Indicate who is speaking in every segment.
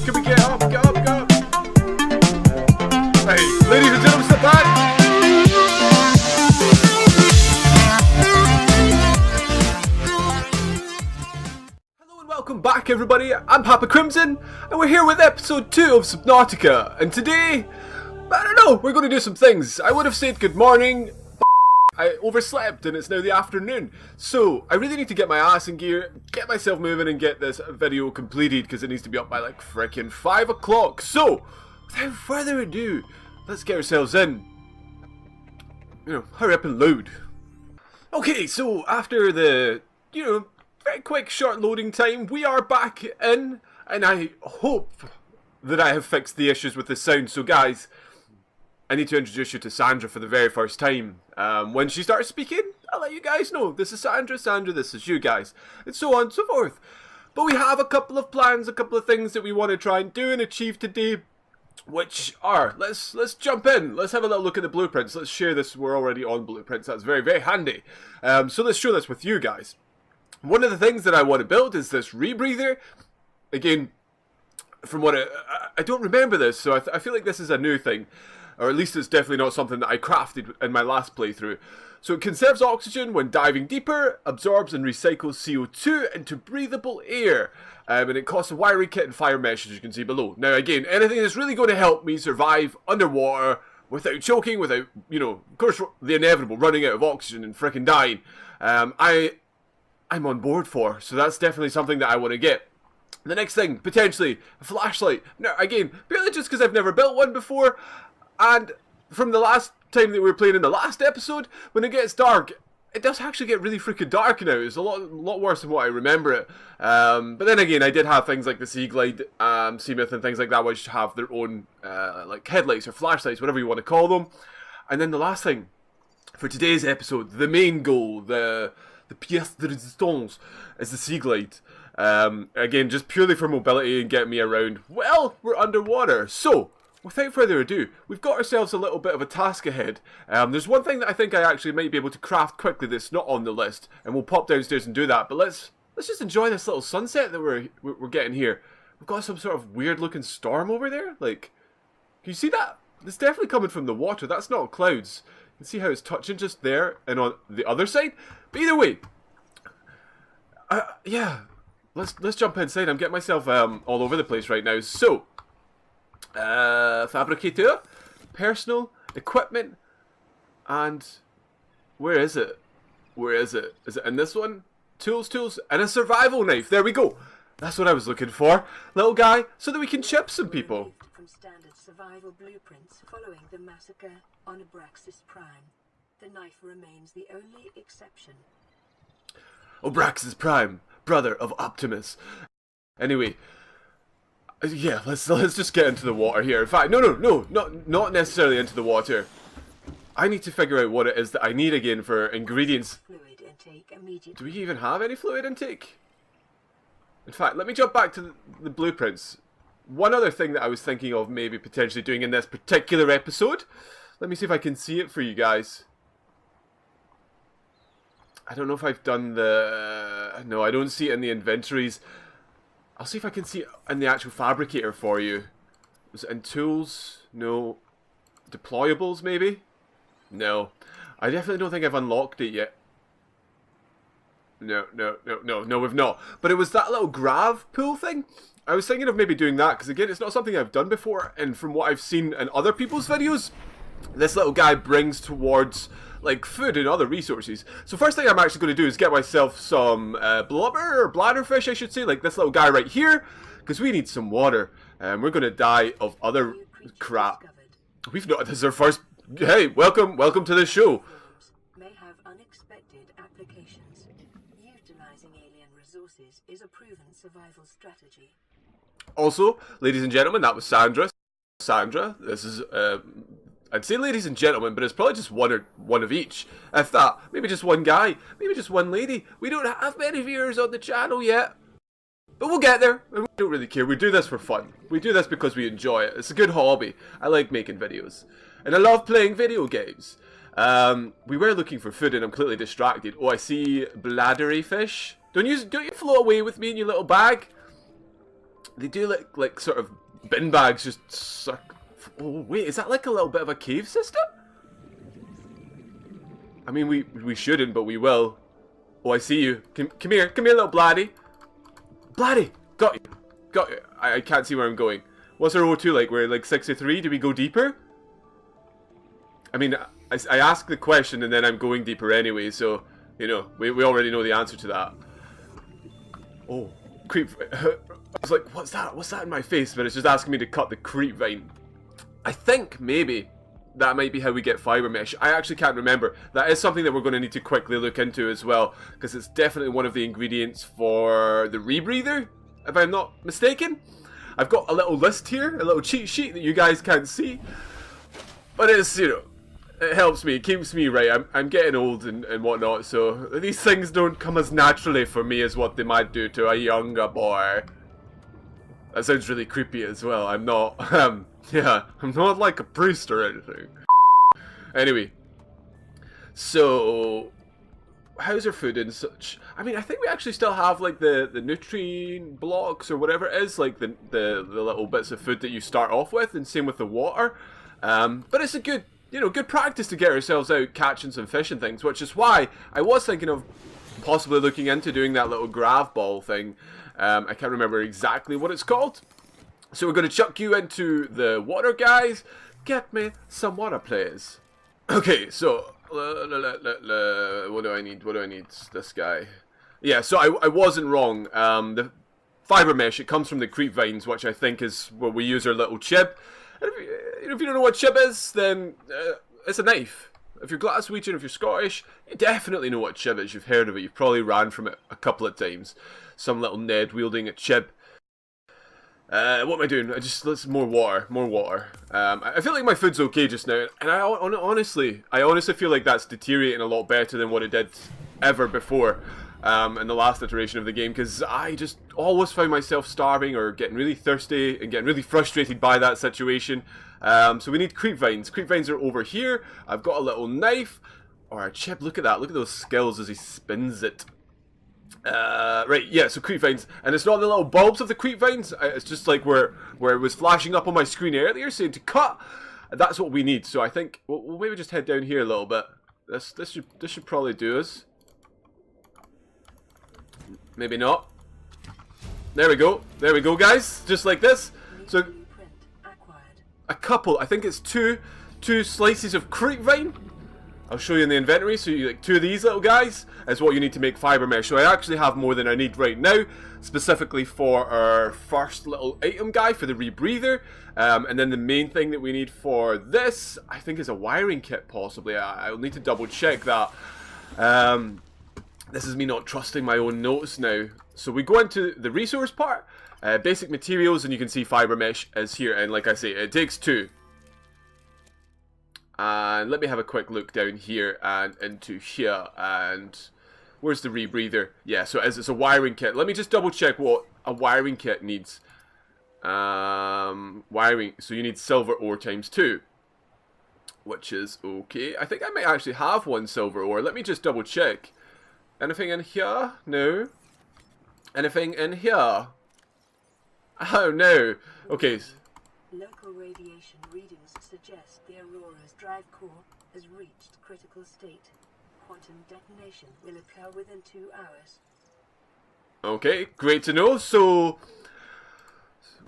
Speaker 1: Can we get up? Get up, get up. Hey, ladies and gentlemen, step back. Hello and welcome back, everybody. I'm Papacrimson, and we're here with episode 2 of Subnautica. And today, I don't know, we're going to do some things. I would have said good morning. I overslept and it's now the afternoon, so I really need to get my ass in gear, get myself moving and get this video completed because it needs to be up by like frickin' 5 o'clock. So, without further ado, let's get ourselves in. Hurry up and load. Okay, so after the, very quick short loading time, we are back in, and I hope that I have fixed the issues with the sound. So guys, I need to introduce you to Sandra for the very first time. When she starts speaking, I'll let you guys know. This is Sandra, this is you guys, and so on and so forth. But we have a couple of plans, a couple of things that we want to try and do and achieve today, which are, let's jump in. Let's have a little look at the blueprints. Let's share this. We're already on blueprints. That's very, very handy. So let's show this with you guys. One of the things that I want to build is this rebreather. Again, from what I don't remember this, so I feel like this is a new thing. Or at least it's definitely not something that I crafted in my last playthrough. So it conserves oxygen when diving deeper, absorbs and recycles CO2 into breathable air. And it costs a wiring kit and fire mesh, as you can see below. Now again, anything that's really going to help me survive underwater without choking, without, of course, the inevitable, running out of oxygen and frickin' dying, I'm on board for. So that's definitely something that I want to get. The next thing, potentially, a flashlight. Now again, purely just because I've never built one before. And from the last time that we were playing in the last episode, when it gets dark, it does actually get really freaking dark now. It's a lot worse than what I remember it. But then again, I did have things like the Seaglider, Seamoth and things like that, which have their own like headlights or flashlights, whatever you want to call them. And then the last thing for today's episode, the main goal, the pièce de résistance, is the Seaglide. Again, just purely for mobility and getting me around. Well, we're underwater, so without further ado, we've got ourselves a little bit of a task ahead. There's one thing that I think I actually might be able to craft quickly that's not on the list, and we'll pop downstairs and do that. But let's just enjoy this little sunset that we're getting here. We've got some sort of weird looking storm over there. Like, can you see that? It's definitely coming from the water. That's not clouds. You can see how it's touching just there and on the other side. But either way, yeah, let's jump inside. I'm getting myself all over the place right now. So, fabricator, personal, equipment, and where is it? Where is it? Is it in this one? Tools, and a survival knife. There we go. That's what I was looking for. Little guy, so that we can chip some people.
Speaker 2: From standard survival blueprints following the massacre on Abraxas Prime, the knife remains the only exception.
Speaker 1: Abraxas Prime, brother of Optimus. Anyway, yeah, let's just get into the water here. In fact, no, not necessarily into the water. I need to figure out what it is that I need again for ingredients.
Speaker 2: Fluid intake immediately.
Speaker 1: Do we even have any fluid intake? In fact, let me jump back to the blueprints. One other thing that I was thinking of maybe potentially doing in this particular episode. Let me see if I can see it for you guys. I don't know if I've done the... No, I don't see it in the inventories. I'll see if I can see it in the actual fabricator for you. Was it in tools? No. Deployables, maybe? No. I definitely don't think I've unlocked it yet. No, we've not. But it was that little grav pool thing. I was thinking of maybe doing that, because again, it's not something I've done before, and from what I've seen in other people's videos, this little guy brings towards, like, food and other resources. So first thing I'm actually going to do is get myself some blubber, or bladderfish I should say, like this little guy right here, because we need some water, and we're going to die of other crap. We've not, this is our first, hey, welcome to the show.
Speaker 2: May have unexpected applications. Utilizing alien resources is a proven survival strategy.
Speaker 1: Also, ladies and gentlemen, that was Sandra. Sandra, this is, I'd say ladies and gentlemen, but it's probably just one of each. If that, maybe just one guy, maybe just one lady. We don't have many viewers on the channel yet. But we'll get there, and we don't really care. We do this for fun. We do this because we enjoy it. It's a good hobby. I like making videos. And I love playing video games. We were looking for food and I'm completely distracted. Oh, I see bladdery fish. Don't you float away with me in your little bag? They do like sort of bin bags just suck. Oh wait, is that like a little bit of a cave system? I mean, we shouldn't, but we will. Oh, I see you. Come here, little Bladdy. Bladdy, got you. Got you. I can't see where I'm going. What's our O2 like? We're like 63. Do we go deeper? I mean, I ask the question and then I'm going deeper anyway, so, you know, we already know the answer to that. Oh, creep. I was like, what's that? What's that in my face? But it's just asking me to cut the creep vine. I think maybe that might be how we get fiber mesh. I actually can't remember. That is something that we're going to need to quickly look into as well, because it's definitely one of the ingredients for the rebreather, if I'm not mistaken. I've got a little list here, a little cheat sheet that you guys can't see. But it's, you know, it helps me, it keeps me right. I'm getting old and whatnot, so these things don't come as naturally for me as what they might do to a younger boy. That sounds really creepy as well. I'm not, yeah, I'm not like a priest or anything. Anyway, so how's our food and such? I mean, I think we actually still have like the nutrient blocks or whatever it is, like the little bits of food that you start off with, and same with the water. But it's a good, you know, good practice to get ourselves out catching some fish and things, which is why I was thinking of possibly looking into doing that little grav ball thing. I can't remember exactly what it's called. So we're going to chuck you into the water, guys. Get me some water, please. Okay, so what do I need? What do I need? This guy. Yeah, so I wasn't wrong. The fiber mesh, it comes from the creep vines, which I think is where we use our little chib. And if you don't know what chib is, then it's a knife. If you're Glaswegian, if you're Scottish, you definitely know what chib is. You've heard of it. You've probably ran from it a couple of times. Some little Ned wielding a chib. What am I doing? Let's more water. I feel like my food's okay just now, and I honestly feel like that's deteriorating a lot better than what it did ever before in the last iteration of the game, because I just always found myself starving or getting really thirsty and getting really frustrated by that situation. So we need creep vines. Creep vines are over here. I've got a little knife or a chip. Look at that. Look at those skills as he spins it. Right, yeah, so creep vines, and it's not the little bulbs of the creep vines, it's just like where it was flashing up on my screen earlier saying to cut. That's what we need. So I think we'll maybe just head down here a little bit. This should probably do us. Maybe not. There we go, guys, just like this. So a couple, I think it's two slices of creep vine. I'll show you in the inventory. So you like 2 of these little guys is what you need to make fiber mesh. So I actually have more than I need right now, specifically for our first little item guy for the rebreather. And then the main thing that we need for this, I think, is a wiring kit possibly. I'll need to double check that. This is me not trusting my own notes now. So we go into the resource part, basic materials, and you can see fiber mesh is here. And like I say, it takes 2. And let me have a quick look down here and into here, and where's the rebreather? Yeah, so it's a wiring kit. Let me just double check what a wiring kit needs. Wiring, so you need silver ore times 2, which is okay. I think I might actually have 1 silver ore. Let me just double check. Anything in here? No. Anything in here? Oh no. Okay.
Speaker 2: Local radiation readings suggest the Aurora's drive core has reached critical state. Quantum detonation will occur within 2 hours.
Speaker 1: Okay, great to know. So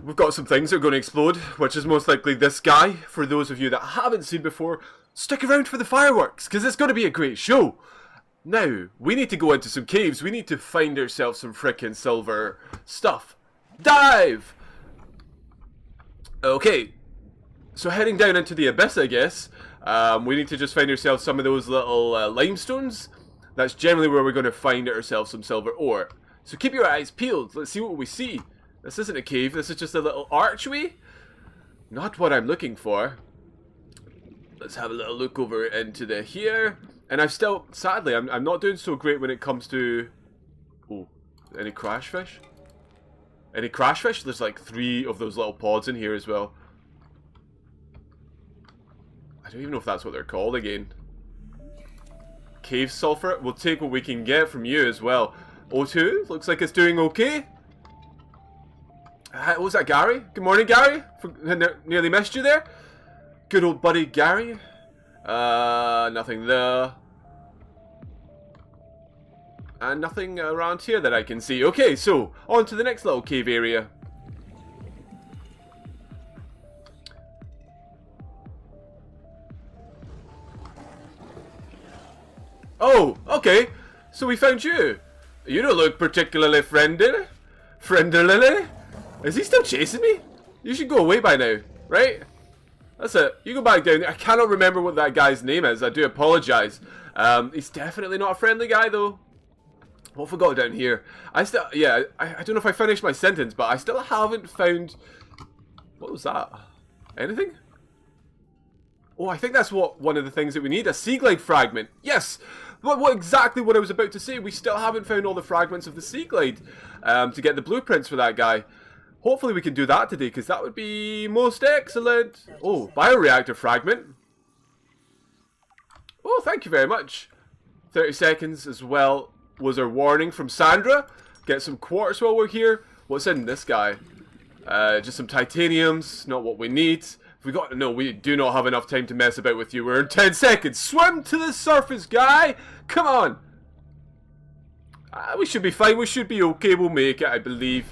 Speaker 1: we've got some things that are going to explode, which is most likely this guy. For those of you that haven't seen before, stick around for the fireworks, because it's going to be a great show. Now, we need to go into some caves. We need to find ourselves some frickin' silver stuff. Dive! Okay, so heading down into the abyss, I guess. We need to just find ourselves some of those little limestones. That's generally where we're going to find ourselves some silver ore. So keep your eyes peeled. Let's see what we see. This isn't a cave. This is just a little archway. Not what I'm looking for. Let's have a little look over into the here. And I've still, sadly, I'm not doing so great when it comes to... Oh, any crash fish? Any crash fish? There's like 3 of those little pods in here as well. I don't even know if that's what they're called again. Cave sulfur. We'll take what we can get from you as well. O2, looks like it's doing okay. What was that, Gary? Good morning, Gary. Nearly missed you there. Good old buddy, Gary. Nothing there. And nothing around here that I can see. Okay, so on to the next little cave area. Oh, okay. So we found you. You don't look particularly friendly. Friendly? Is he still chasing me? You should go away by now, right? That's it. You go back down there. I cannot remember what that guy's name is. I do apologize. He's definitely not a friendly guy, though. What have I got down here? I don't know if I finished my sentence, but I still haven't found... What was that? Anything? Oh, I think that's one of the things that we need. A Seaglide fragment. Yes! What exactly what I was about to say. We still haven't found all the fragments of the Seaglide to get the blueprints for that guy. Hopefully we can do that today, because that would be most excellent. Oh, bioreactor fragment. Oh, thank you very much. 30 seconds as well was our warning from Sandra. Get some quartz while we're here. What's in this guy? Just some titaniums, not what we need. No, we do not have enough time to mess about with you. We're in 10 seconds. Swim to the surface, guy! Come on! We should be fine. We should be okay. We'll make it, I believe.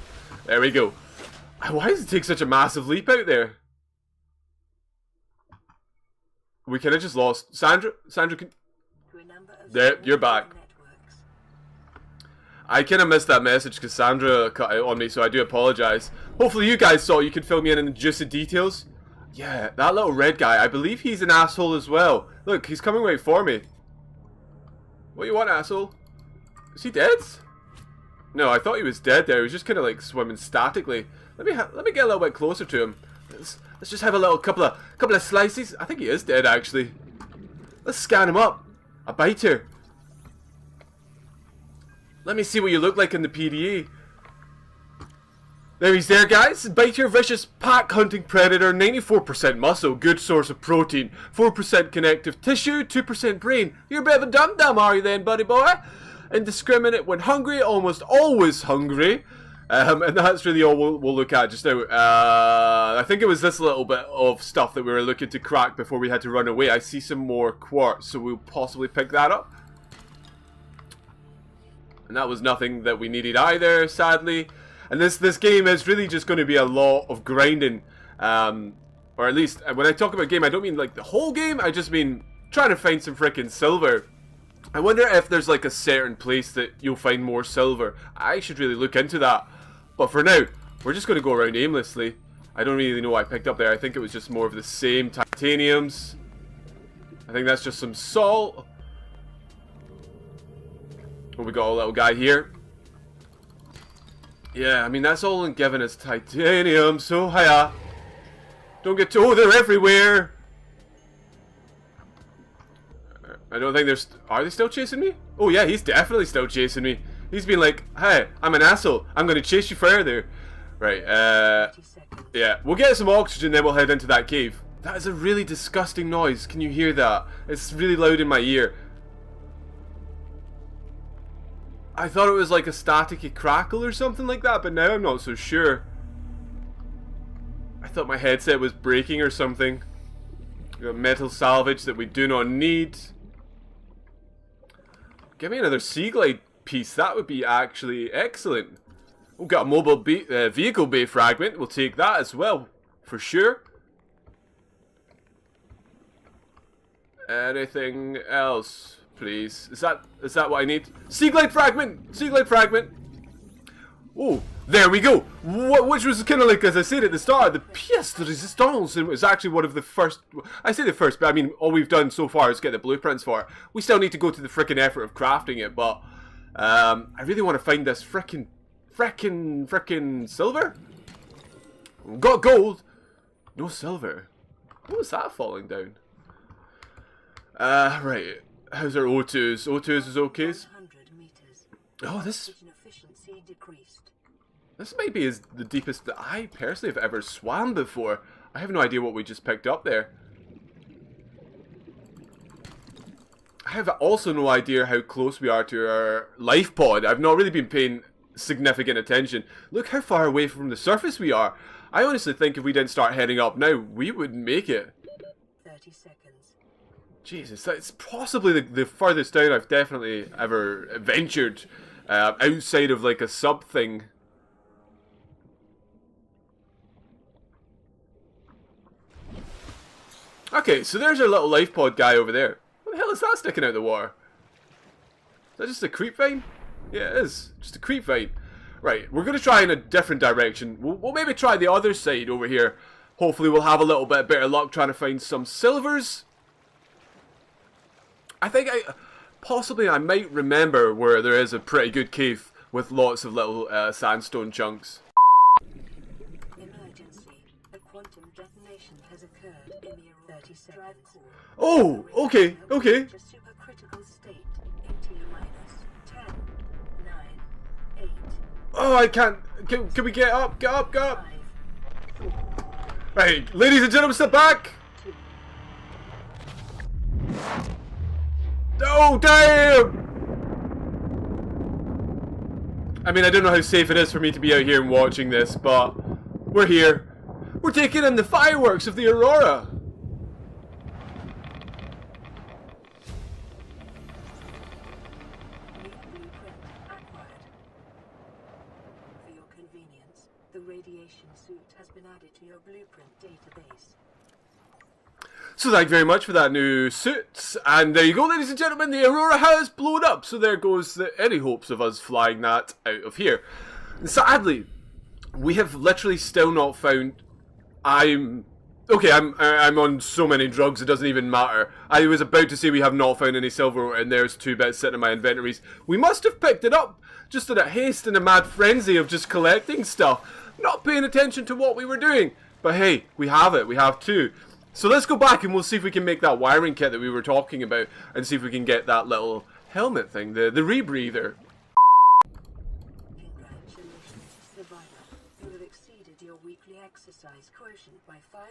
Speaker 1: There we go. Why does it take such a massive leap out there? We could have just lost. Sandra can... There, you're back. I kind of missed that message because Sandra cut out on me, so I do apologize. Hopefully you guys saw. You can fill me in the juicy details. Yeah, that little red guy, I believe he's an asshole as well. Look, he's coming right for me. What do you want, asshole? Is he dead? No, I thought he was dead there. He was just kind of like swimming statically. Let me get a little bit closer to him. Let's just have a little couple of slices. I think he is dead actually. Let's scan him up. A biter. Let me see what you look like in the PDA. There he's there, guys. Biter, vicious pack hunting predator, 94% muscle, good source of protein, 4% connective tissue, 2% brain. You're a bit of a dum-dum, are you then, buddy boy? Indiscriminate when hungry, almost always hungry. And that's really all we'll look at just now. I think it was this little bit of stuff that we were looking to crack before we had to run away. I see some more quartz, so we'll possibly pick that up. And that was nothing that we needed either, sadly. And this game is really just going to be a lot of grinding. Or at least, when I talk about game, I don't mean like the whole game. I just mean trying to find some freaking silver. I wonder if there's like a certain place that you'll find more silver. I should really look into that. But for now, we're just going to go around aimlessly. I don't really know what I picked up there. I think it was just more of the same titaniums. I think that's just some salt. Oh, we got a little guy here. Yeah, I mean, that's all in giving us titanium, so hiya. Don't get too... Oh, they're everywhere! I don't think there's... Are they still chasing me? Oh yeah, he's definitely still chasing me. He's been like, hey, I'm an asshole. I'm gonna chase you further. Right, yeah. We'll get some oxygen, then we'll head into that cave. That is a really disgusting noise. Can you hear that? It's really loud in my ear. I thought it was like a staticky crackle or something like that, but now I'm not so sure. I thought my headset was breaking or something. We got metal salvage that we do not need. Give me another Seaglide piece. That would be actually excellent. We've got a mobile vehicle bay fragment. We'll take that as well, for sure. Anything else? Please. Is that what I need? Seaglide fragment! Seaglide fragment! Oh, there we go! Which was kind of like, as I said at the start, the pièce de résistance. It was actually one of the first... I say the first, but I mean, all we've done so far is get the blueprints for it. We still need to go to the frickin' effort of crafting it, but... I really want to find this frickin' silver? We've got gold! No silver. What was that falling down? Right. How's our O2s? O2s is okay. Oh, this might be the deepest that I personally have ever swam before. I have no idea what we just picked up there. I have also no idea how close we are to our life pod. I've not really been paying significant attention. Look how far away from the surface we are. I honestly think if we didn't start heading up now, we wouldn't make it.
Speaker 2: 30 seconds.
Speaker 1: Jesus, that's possibly the furthest down I've definitely ever ventured outside of like a sub thing. Okay, so there's our little life pod guy over there. What the hell is that sticking out of the water? Is that just a creep vine? Yeah, it is. Just a creep vine. Right, we're going to try in a different direction. We'll maybe try the other side over here. Hopefully we'll have a little bit better luck trying to find some silvers. I think possibly I might remember where there is a pretty good cave with lots of little sandstone chunks.
Speaker 2: Emergency. A quantum detonation has occurred in the 30 drive core.
Speaker 1: Oh, okay, okay.
Speaker 2: A supercritical state in T minus 10, 9, 8.
Speaker 1: Oh, I can't. Can we get up? Get up, get up.
Speaker 2: 5, 4,
Speaker 1: Right, ladies and gentlemen, step back.
Speaker 2: 2.
Speaker 1: Oh, damn! I mean, I don't know how safe it is for me to be out here and watching this, but we're here. We're taking in the fireworks of the Aurora.
Speaker 2: New blueprint acquired. For your convenience, the radiation suit has been added to your blueprint database.
Speaker 1: So thank you very much for that new suit. And there you go, ladies and gentlemen, the Aurora has blown up. So there goes any hopes of us flying that out of here. And sadly, we have literally still not found... I'm on so many drugs, it doesn't even matter. I was about to say we have not found any silver, and there's 2 bits sitting in my inventories. We must have picked it up, just in a haste and a mad frenzy of just collecting stuff, not paying attention to what we were doing. But hey, we have it, we have 2. So let's go back and we'll see if we can make that wiring kit that we were talking about, and see if we can get that little helmet thing, the rebreather.
Speaker 2: Congratulations, Survivor. You have exceeded your weekly exercise quotient by 500%.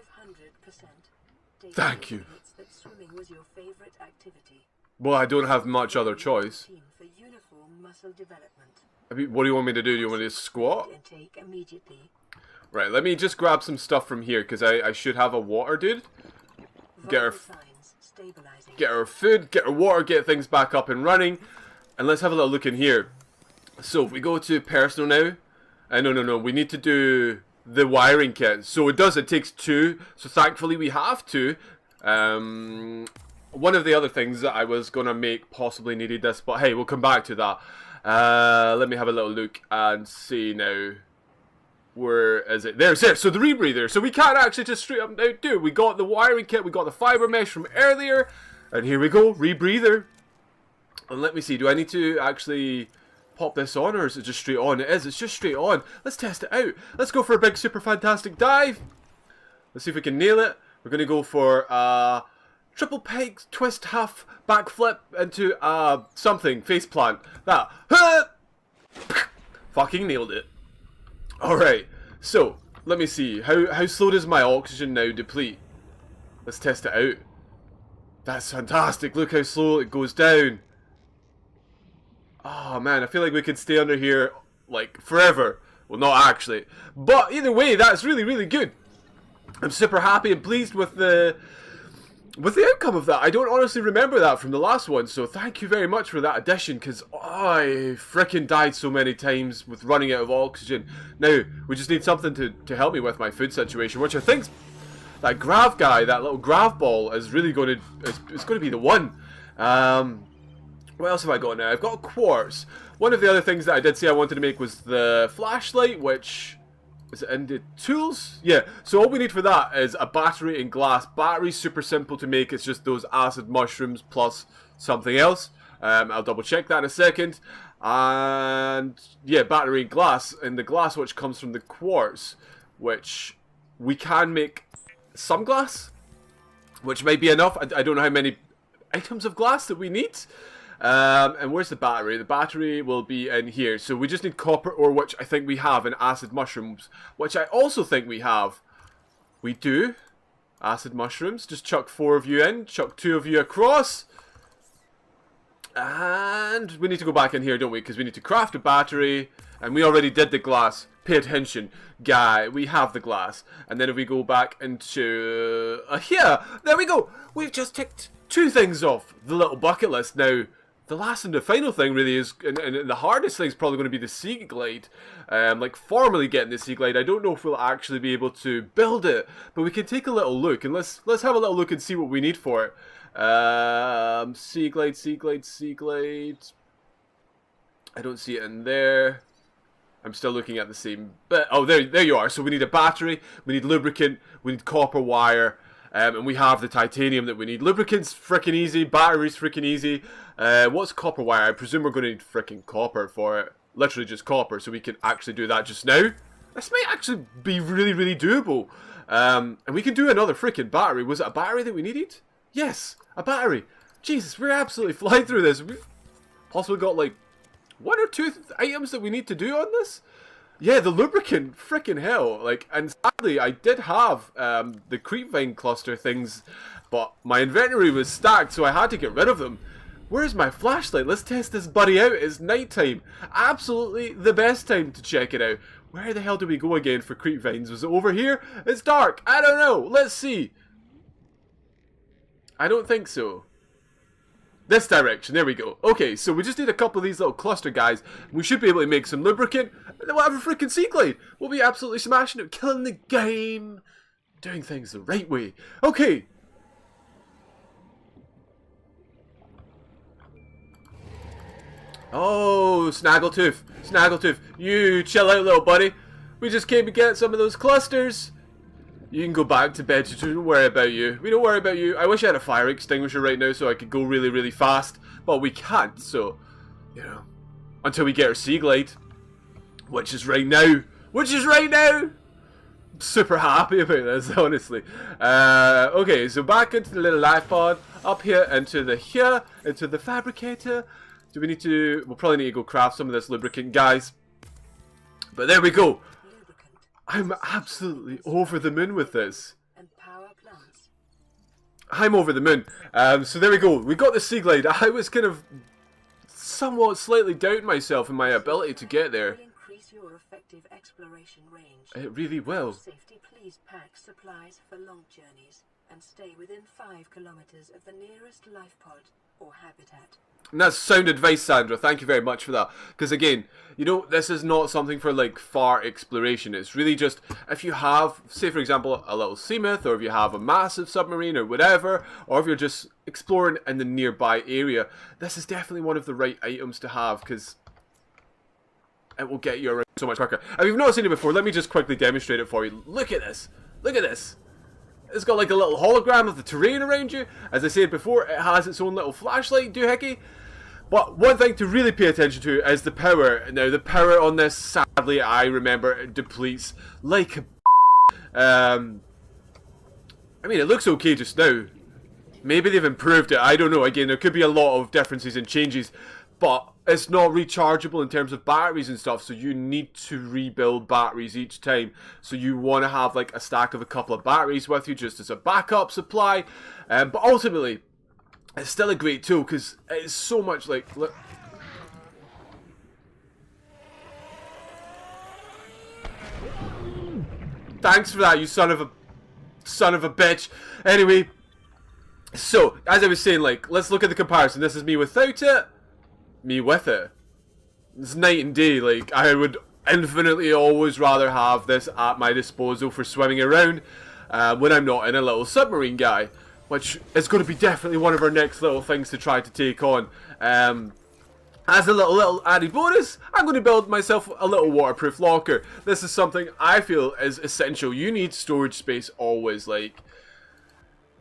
Speaker 2: Data
Speaker 1: Thank you.
Speaker 2: indicates that swimming was your favorite activity.
Speaker 1: Well, I don't have much other choice.
Speaker 2: Routine for uniform muscle development.
Speaker 1: I mean, what do you want me to do? Do you want me to squat?
Speaker 2: Intake immediately.
Speaker 1: Right, let me just grab some stuff from here, because I should have a water, dude. Get our,
Speaker 2: Vital signs stabilizing.
Speaker 1: get our food, get our water, get things back up and running. And let's have a little look in here. So, if we go to personal now. No, we need to do the wiring kit. So it takes 2. So thankfully we have 2. One of the other things that I was going to make possibly needed this, but hey, we'll come back to that. Let me have a little look and see now. Where is it? There's there. So the rebreather. So we can't actually just straight up now do. We got the wiring kit. We got the fiber mesh from earlier. And here we go. Rebreather. And let me see. Do I need to actually pop this on, or is it just straight on? It is. It's just straight on. Let's test it out. Let's go for a big super fantastic dive. Let's see if we can nail it. We're going to go for triple peg twist half backflip into something. Faceplant. That. Fucking nailed it. Alright, so, let me see. How slow does my oxygen now deplete? Let's test it out. That's fantastic. Look how slow it goes down. Oh man, I feel like we could stay under here, like, forever. Well, not actually. But either way, that's really, really good. I'm super happy and pleased with the outcome of that. I don't honestly remember that from the last one, so thank you very much for that addition, because I frickin' died so many times with running out of oxygen. Now, we just need something to help me with my food situation, which I think that grav guy, that little grav ball, is really going to be the one. What else have I got now? I've got quartz. One of the other things that I did say I wanted to make was the flashlight, which... Is it in the tools? Yeah, so all we need for that is a battery and glass. Battery's super simple to make. It's just those acid mushrooms plus something else. I'll double check that in a second. And yeah, battery and glass. And the glass which comes from the quartz, which we can make some glass, which might be enough. I don't know how many items of glass that we need. And where's the battery? The battery will be in here. So we just need copper ore, which I think we have, and acid mushrooms, which I also think we have. We do. Acid mushrooms. Just chuck 4 of you in. Chuck 2 of you across. And we need to go back in here, don't we? Because we need to craft a battery. And we already did the glass. Pay attention, guy. We have the glass. And then if we go back into... here! There we go! We've just ticked 2 things off the little bucket list. Now, the last and the final thing really is... And the hardest thing is probably going to be the Seaglide. Like, formally getting the Seaglide. I don't know if we'll actually be able to build it. But we can take a little look. And let's have a little look and see what we need for it. Seaglide. I don't see it in there. I'm still looking at the same bit. Oh, there you are. So we need a battery, we need lubricant, we need copper wire, and we have the titanium that we need. Lubricant's freaking easy, battery's freaking easy. What's copper wire? I presume we're going to need freaking copper for it. Literally just copper, so we can actually do that just now. This might actually be really, really doable. And we can do another freaking battery. Was it a battery that we needed? Yes, a battery. Jesus, we're absolutely flying through this. We've possibly got like 1 or 2 items that we need to do on this. Yeah, the lubricant, freaking hell. Like, and sadly, I did have the creepvine cluster things, but my inventory was stacked, so I had to get rid of them. Where's my flashlight? Let's test this buddy out. It's nighttime. Absolutely the best time to check it out. Where the hell do we go again for creepvines? Was it over here? It's dark. I don't know. Let's see. I don't think so. This direction, there we go. Okay, so we just need a couple of these little cluster guys. We should be able to make some lubricant, and then we'll have a freaking Seaglide. We'll be absolutely smashing it, killing the game, doing things the right way. Okay. Oh, Snaggletooth, you chill out, little buddy. We just came to get some of those clusters. You can go back to bed, so don't worry about you. We don't worry about you. I wish I had a fire extinguisher right now so I could go really, really fast. But we can't, so, you know, until we get our Seaglide. Which is right now. I'm super happy about this, honestly. Okay, so back into the little life pod. Up here, into the fabricator. Do we need to... We'll probably need to go craft some of this lubricant, guys. But there we go. I'm absolutely over the moon with this. I'm over the moon. So there we go. We got the Seaglide. I was kind of somewhat slightly doubting myself in my ability to get there.
Speaker 2: Increase your effective exploration range.
Speaker 1: It really will.
Speaker 2: Safety, please pack supplies for long journeys and stay within 5 kilometers of the nearest life pod or habitat.
Speaker 1: And that's sound advice, Sandra. Thank you very much for that. Because again, you know, this is not something for like far exploration. It's really just if you have, say for example, a little seamouth, or if you have a massive submarine or whatever, or if you're just exploring in the nearby area, this is definitely one of the right items to have because it will get you around so much quicker. If you've not seen it before, let me just quickly demonstrate it for you. Look at this. Look at this. It's got like a little hologram of the terrain around you. As I said before, it has its own little flashlight doohickey. But one thing to really pay attention to is the power. Now, the power on this, sadly, I remember, it depletes like a I mean, it looks okay just now. Maybe they've improved it. I don't know. Again, there could be a lot of differences and changes. But it's not rechargeable in terms of batteries and stuff. So you need to rebuild batteries each time. So you want to have like a stack of a couple of batteries with you just as a backup supply. But ultimately, it's still a great tool because it's so much like... Look. Thanks for that, you son of a bitch. Anyway, so, as I was saying, like, let's look at the comparison. This is me without it, me with it. It's night and day. Like, I would infinitely always rather have this at my disposal for swimming around when I'm not in a little submarine guy. Which is going to be definitely one of our next little things to try to take on. As a little added bonus, I'm going to build myself a little waterproof locker. This is something I feel is essential. You need storage space always. Like,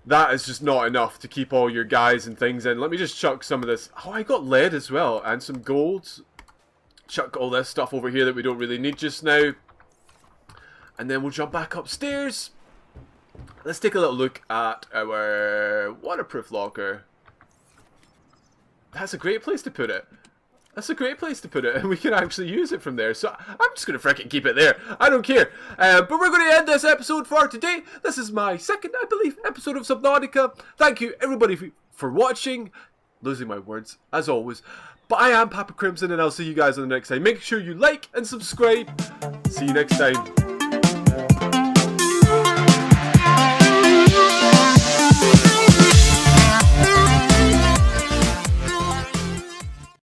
Speaker 1: that is just not enough to keep all your guys and things in. Let me just chuck some of this. Oh, I got lead as well and some gold. Chuck all this stuff over here that we don't really need just now. And then we'll jump back upstairs. Let's take a little look at our waterproof locker. That's a great place to put it. That's a great place to put it, and we can actually use it from there. So I'm just going to frickin' keep it there. I don't care. But we're going to end this episode for today. This is my second, I believe, episode of Subnautica. Thank you, everybody, for watching. losing my words, as always. But I am Papacrimson, and I'll see you guys on the next time. Make sure you like and subscribe. See you next time.